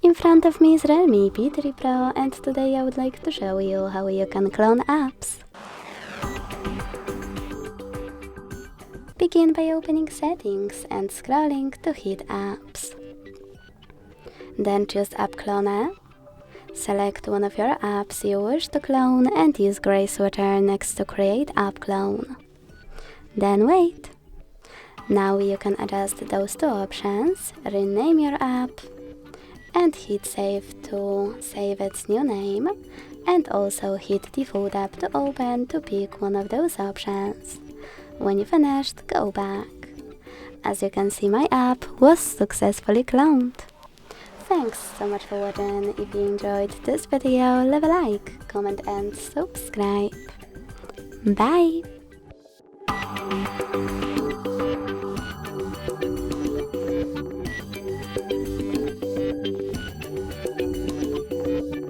In front of me is Realme P3 Pro, and today I would like to show you how you can clone apps. Begin by opening Settings and scrolling to hit Apps. Then choose App Clone. Select one of your apps you wish to clone and use gray switcher next to Create App Clone. Then wait. Now you can adjust those two options, rename your app, and hit Save to save its new name, and also hit Default app to open to pick one of those options. When you finished, go back. As you can see, my app was successfully cloned. Thanks so much for watching. If you enjoyed this video, leave a like, comment and subscribe. Bye!